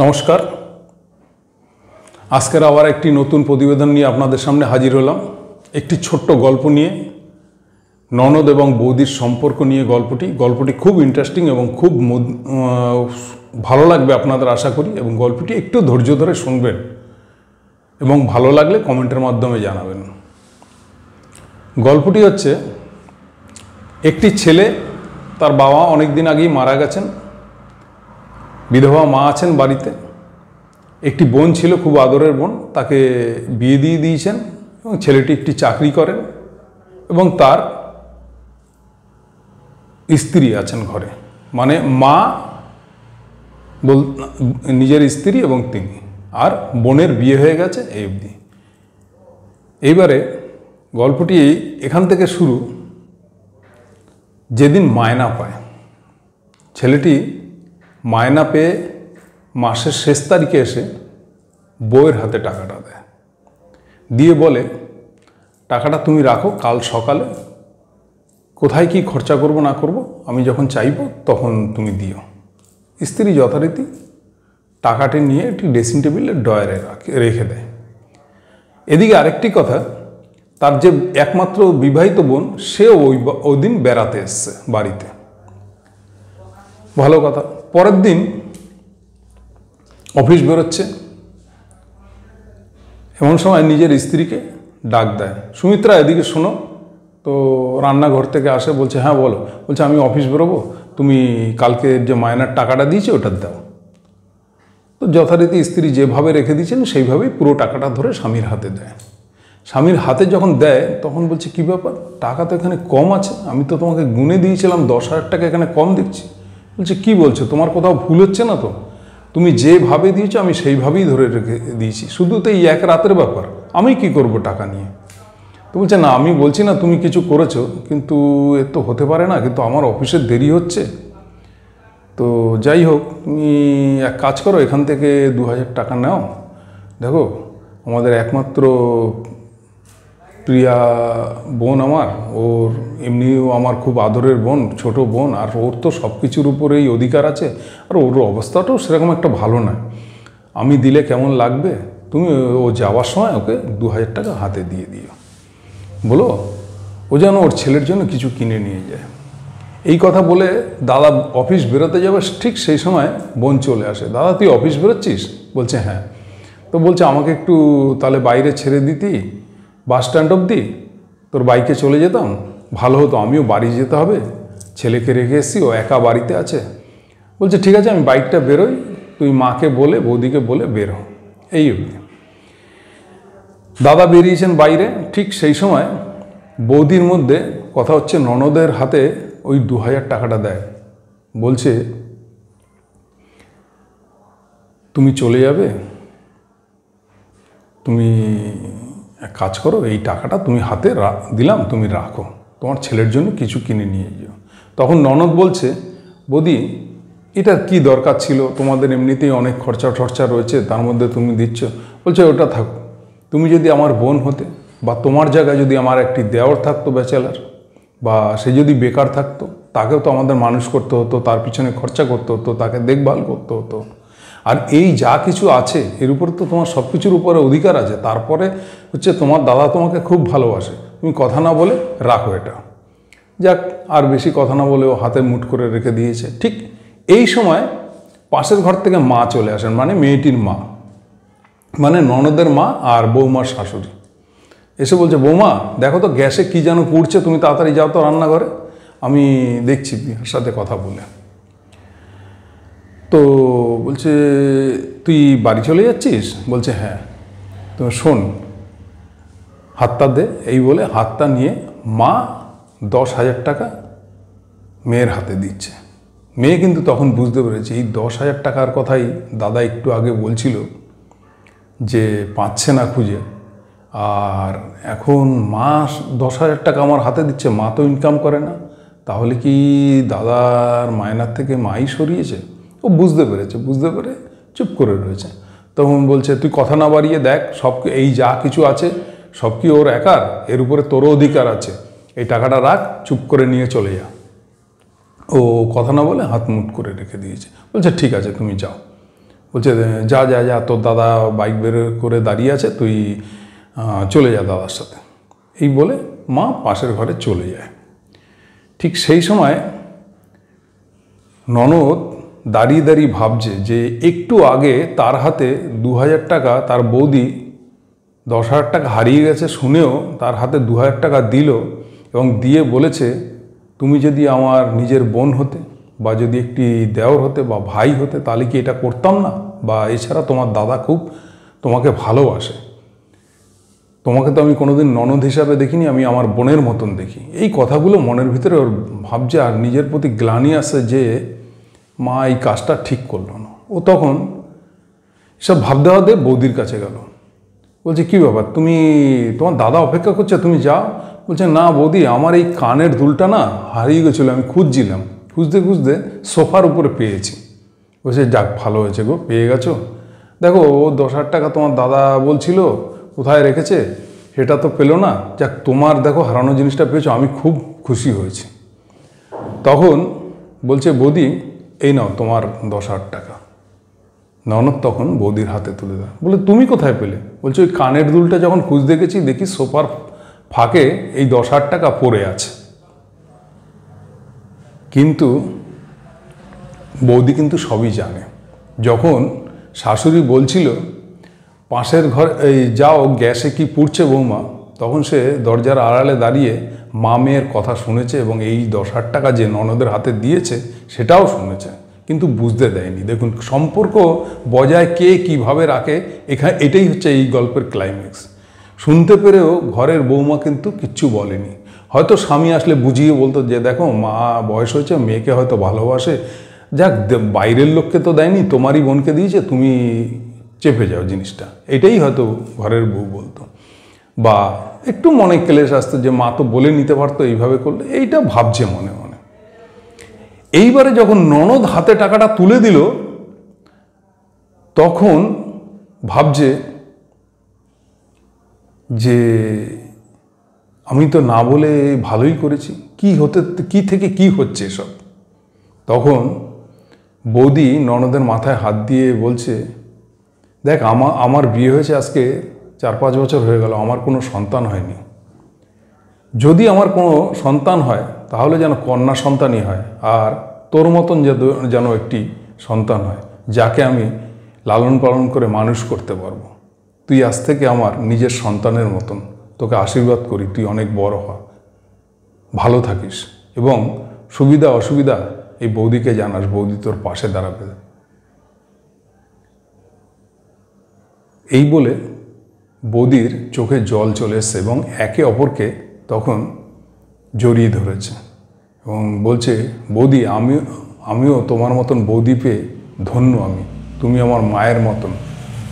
নমস্কার। আজকের আবার একটি নতুন প্রতিবেদন নিয়ে আপনাদের সামনে হাজির হলাম। একটি ছোট্ট গল্প নিয়ে, ননদ এবং বৌদির সম্পর্ক নিয়ে গল্পটি খুব ইন্টারেস্টিং এবং খুব ভালো লাগবে আপনাদের আশা করি, এবং গল্পটি একটু ধৈর্য ধরে শুনবেন এবং ভালো লাগলে কমেন্টের মাধ্যমে জানাবেন। গল্পটি হচ্ছে, একটি ছেলে, তার বাবা অনেক দিন আগেই মারা গেছেন, বিধবা মা আছেন বাড়িতে। একটি বোন ছিল, খুব আদরের বোন, তাকে বিয়ে দিয়ে দিয়েছেন এবং ছেলেটি একটি চাকরি করেন এবং তার স্ত্রী আছেন ঘরে, মানে মা নিজের স্ত্রী এবং তিনি, আর বোনের বিয়ে হয়ে গেছে এই অবধি। এইবারে গল্পটি এখান থেকে শুরু। যেদিন মায়না পায় ছেলেটি, মায়না পেয়ে মাসের শেষ তারিখে এসে বউয়ের হাতে টাকাটা দেয়, দিয়ে বলে, টাকাটা তুমি রাখো, কাল সকালে কোথায় কি খরচা করব না করব আমি যখন চাইব তখন তুমি দিও। স্ত্রী যথারীতি টাকাটি নিয়ে একটি ড্রেসিং টেবিলের ড্রয়ারে রেখে দেয়। এদিকে আরেকটি কথা, তার যে একমাত্র বিবাহিত বোন, সেও ওই দিন বেড়াতে এসছে বাড়িতে। ভালো কথা। পরের দিন অফিস বেরোচ্ছে, এমন সময় নিজের স্ত্রীকে ডাক দেয়, সুমিত্রা এদিকে শোনো। তো রান্নাঘর থেকে আসে, বলছে, হ্যাঁ বলো। বলছে, আমি অফিস বেরোবো, তুমি কালকে যে মায়নার টাকাটা দিয়েছো ওটা দাও। তো যথারীতি স্ত্রী যেভাবে রেখে দিয়েছেন সেইভাবেই পুরো টাকাটা ধরে স্বামীর হাতে দেয়। স্বামীর হাতে যখন দেয় তখন বলছে, কী ব্যাপার, টাকা তো এখানে কম আছে, আমি তো তোমাকে গুনে দিয়েছিলাম 10,000 টাকা, এখানে কম দেখছি। বলছে, কি বলছো, তোমার কোথাও ভুল হচ্ছে না তো? তুমি যেভাবে দিয়েছো আমি সেইভাবেই ধরে রেখে দিয়েছি, শুধু তো এই এক রাতের ব্যাপার, আমি কি করব টাকা নিয়ে? তো বলছে, না আমি বলছি না তুমি কিছু করেছো, কিন্তু এ তো হতে পারে না, কিন্তু আমার অফিসের দেরি হচ্ছে। তো যাই হোক, তুমি এক কাজ করো, এখান থেকে 2,000 টাকা নাও। দেখো, আমাদের একমাত্র প্রিয়া বোন আমার, ওর এমনিও আমার খুব আদরের বোন, ছোট বোন, আর ওর তো সব কিছুর উপরেই অধিকার আছে, আর ওর অবস্থাটাও সেরকম একটা ভালো নয়, আমি দিলে কেমন লাগবে, তুমি ও যাওয়ার সময় ওকে 2,000 টাকা হাতে দিয়ে দিও, বলো ও যেন ওর ছেলের জন্য কিছু কিনে নিয়ে যায়। এই কথা বলে দাদা অফিস বেরোতে যাবে, ঠিক সেই সময় বোন চলে আসে। দাদা, তুই অফিস বেরোচ্ছিস? বলছে, হ্যাঁ। তো বলছে, আমাকে একটু তাহলে বাইরে ছেড়ে দিতি, বাস স্ট্যান্ড অবধি, তোর বাইকে চলে যেতাম, ভালো হতো, আমিও বাড়ি যেতে হবে, ছেলেকে রেখে এসেছি, ও একা বাড়িতে আছে। বলছে, ঠিক আছে, আমি বাইকটা বেরোই, তুই মাকে বলে, বৌদিকে বলে বেরো। এই অবধি দাদা বেরিয়েছেন বাইরে। ঠিক সেই সময় বৌদির মধ্যে কথা হচ্ছে, ননদের হাতে ওই 2,000 টাকাটা দেয়, বলছে, তুমি চলে যাবে, তুমি এক কাজ করো, এই টাকাটা তুমি হাতে দিলাম, তুমি রাখো, তোমার ছেলের জন্য কিছু কিনে নিয়ে যেও। তখন ননদ বলছে, বৌদি এটার কি দরকার ছিল, তোমাদের এমনিতেই অনেক খরচা রয়েছে, তার মধ্যে তুমি দিচ্ছ। বলছে, ওটা থাকো, তুমি যদি আমার বোন হতে, বা তোমার জায়গায় যদি আমার একটি দেওর থাকতো ব্যাচেলার, বা সে যদি বেকার থাকতো, তাকেও তো আমাদের মানুষ করতে হতো, তার পিছনে খরচা করতে হতো, তাকে দেখভাল করতে হতো, আর এই যা কিছু আছে এর উপরে তো তোমার সব কিছুর উপরে অধিকার আছে। তারপরে হচ্ছে, তোমার দাদা তোমাকে খুব ভালোবাসে, তুমি কথা না বলে রাখো এটা। যাক, আর বেশি কথা না বলে ও হাতে মুঠ করে রেখে দিয়েছে। ঠিক এই সময় পাশের ঘর থেকে মা চলে আসেন, মানে মেয়েটির মা, মানে ননদের মা আর বৌমার শাশুড়ি। এসে বলছে, বৌমা দেখো তো গ্যাসে কি যেন পুড়ছে, তুমি তাড়াতাড়ি যাও তো রান্নাঘরে, আমি দেখছি বিহার সাথে কথা বলে। তো বলছে, তুই বাড়ি চলে যাচ্ছিস? বলছে, হ্যাঁ। তো শোন, হাতটা দে। এই বলে হাতটা নিয়ে মা 10,000 টাকা মেয়ের হাতে দিচ্ছে। মেয়ে কিন্তু তখন বুঝতে পেরেছে এই 10,000 টাকার কথাই দাদা একটু আগে বলছিল যে পাচ্ছে না খুঁজে, আর এখন মা 10,000 টাকা আমার হাতে দিচ্ছে, মা তো ইনকাম করে না, তাহলে কি দাদার মায়নার থেকে মাই সরিয়েছে? ও বুঝতে পেরে চুপ করে রয়েছে। তখন বলছে, তুই কথা না বাড়িয়ে দেখ, সব এই যা কিছু আছে সব কি ওর একার? এর উপরে তোরও অধিকার আছে, এই টাকাটা রাখ, চুপ করে নিয়ে চলে যা। ও কথা না বলে হাত মুঠ করে রেখে দিয়েছে। বলছে, ঠিক আছে তুমি যাও। বলছে যা যা যা, তোর দাদা বাইক বের করে দাঁড়িয়ে আছে, তুই চলে যা দাদার সাথে। এই বলে মা পাশের ঘরে চলে যায়। ঠিক সেই সময় ননদ দাঁড়িয়ে দাঁড়িয়ে ভাবছে যে একটু আগে তার হাতে 2000 টাকা, তার বৌদি 10,000 টাকা হারিয়ে গেছে শুনেও তার হাতে 2000 টাকা দিল এবং দিয়ে বলেছে, তুমি যদি আমার নিজের বোন হতে বা যদি একটি দেওর হতে বা ভাই হতে তাহলে কি এটা করতাম না? বা এছাড়া তোমার দাদা খুব তোমাকে ভালোবাসে, তোমাকে তো আমি কোনোদিন ননদ হিসাবে দেখিনি, আমি আমার বোনের মতন দেখি। এই কথাগুলো মনের ভিতরে ওর ভাবছে আর নিজের প্রতি গ্লানি আসে যে মা এই কাজটা ঠিক করলো না। ও তখন সব ভাবতে ভাবতে বৌদির কাছে গেল। বলছে কী ব্যাপার, তোমার দাদা অপেক্ষা করছে, তুমি যাও। বলছে না বৌদি, আমার এই কানের দুলটা না হারিয়ে গেছিলো, আমি খুঁজছিলাম, খুঁজতে খুঁজতে সোফার উপরে পেয়েছি। বলছে যাক ভালো হয়েছে গো, পেয়ে গেছো। দেখো ও 10,000 টাকা তোমার দাদা বলছিল কোথায় রেখেছে, সেটা তো পেলো না, যাক তোমার দেখো হারানো জিনিসটা পেয়েছো, আমি খুব খুশি হয়েছি। তখন বলছে বৌদি এই নাও তোমার 10,000 টাকা। ননদ তখন বৌদির হাতে তুলে দেয়, বলে তুমি কোথায় পেলে? বলছে ওই কানের দুলটা যখন খুঁজতে গেছি দেখি সোফার ফাঁকে এই 10,000 টাকা পড়ে আছে। কিন্তু বৌদি কিন্তু সবই জানে। যখন শাশুড়ি বলছিল পাশের ঘর এই যাও গ্যাসে কি পুড়ছে বৌমা, তখন সে দরজার আড়ালে দাঁড়িয়ে মা মেয়ের কথা শুনেছে এবং এই 10,000 টাকা যে ননদের হাতে দিয়েছে সেটাও শুনেছে, কিন্তু বুঝতে দেয়নি। দেখুন সম্পর্ক বজায় কে কিভাবে রাখে, এটাই হচ্ছে এই গল্পের ক্লাইম্যাক্স। শুনতে পেরেও ঘরের বৌমা কিন্তু কিচ্ছু বলেনি। হয়তো স্বামী আসলে বুঝিয়ে বলতো যে দেখো মা বয়স হয়েছে, মেয়েকে হয়তো ভালোবাসে, যাক বাইরের লোককে তো দেয়নি, তোমারই বোনকে দিয়েছে, তুমি চেপে যাও জিনিসটা, এটাই হয়তো ঘরের বউ বলতো। বা একটু মনে ক্লেশ আসতো যে মা তো বলে নিতে পারতো, এইভাবে করলে, এইটা ভাবছে মনে মনে। এইবারে যখন ননদ হাতে টাকাটা তুলে দিল তখন ভাবছে যে আমি তো না বলে ভালোই করেছি, কি থেকে কি হচ্ছে এসব। তখন বৌদি ননদের মাথায় হাত দিয়ে বলছে দেখ আমার বিয়ে হয়েছে আজকে 4-5 বছর হয়ে গেল, আমার কোনো সন্তান হয়নি। যদি আমার কোনো সন্তান হয় তাহলে যেন কন্যা সন্তানই হয়, আর তোর মতন যেন একটি সন্তান হয় যাকে আমি লালন পালন করে মানুষ করতে পারবো। তুই আজ থেকে আমার নিজের সন্তানের মতন, তোকে আশীর্বাদ করি, তুই অনেক বড় হ, ভালো থাকিস, এবং সুবিধা অসুবিধা এই বৌদিকে জানাস, বৌদি তোর পাশে দাঁড়াবে। এই বলে বৌদির চোখে জল চলে এসছে এবং একে অপরকে তখন জড়িয়ে ধরেছে এবং বলছে বৌদি আমিও তোমার মতন বৌদি পেয়ে ধন্য আমি, তুমি আমার মায়ের মতন,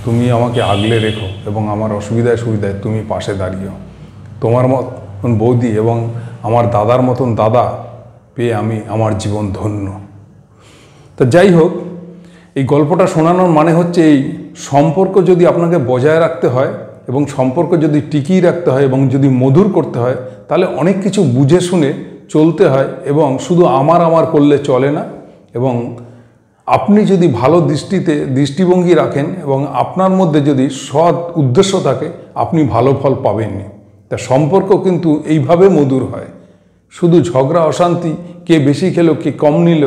তুমি আমাকে আগলে রেখো এবং আমার অসুবিধায় সুবিধায় তুমি পাশে দাঁড়িয়েও। তোমার মতন বৌদি এবং আমার দাদার মতন দাদা পেয়ে আমি আমার জীবন ধন্য। তো যাই হোক, এই গল্পটা শোনানোর মানে হচ্ছে এই সম্পর্ক যদি আপনাকে বজায় রাখতে হয় এবং সম্পর্ক যদি টিকিয়ে রাখতে হয় এবং যদি মধুর করতে হয় তাহলে অনেক কিছু বুঝে শুনে চলতে হয় এবং শুধু আমার করলে চলে না। এবং আপনি যদি ভালো দৃষ্টিভঙ্গি রাখেন এবং আপনার মধ্যে যদি সৎ উদ্দেশ্য থাকে আপনি ভালো ফল পাবেননি। তা সম্পর্ক কিন্তু এইভাবে মধুর হয়। শুধু ঝগড়া অশান্তি, কে বেশি খেলো কে কম নিল,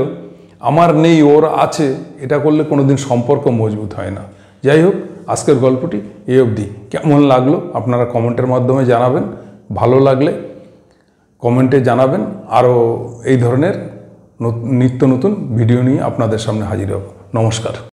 আমার নেই ওর আছে, এটা করলে কোনোদিন সম্পর্ক মজবুত হয় না। যাই হোক, আজকের গল্পটি এই অবধি। কেমন লাগলো আপনারা কমেন্টের মাধ্যমে জানাবেন, ভালো লাগলে কমেন্টে জানাবেন। আরও এই ধরনের নিত্য নতুন ভিডিও নিয়ে আপনাদের সামনে হাজির হব। নমস্কার।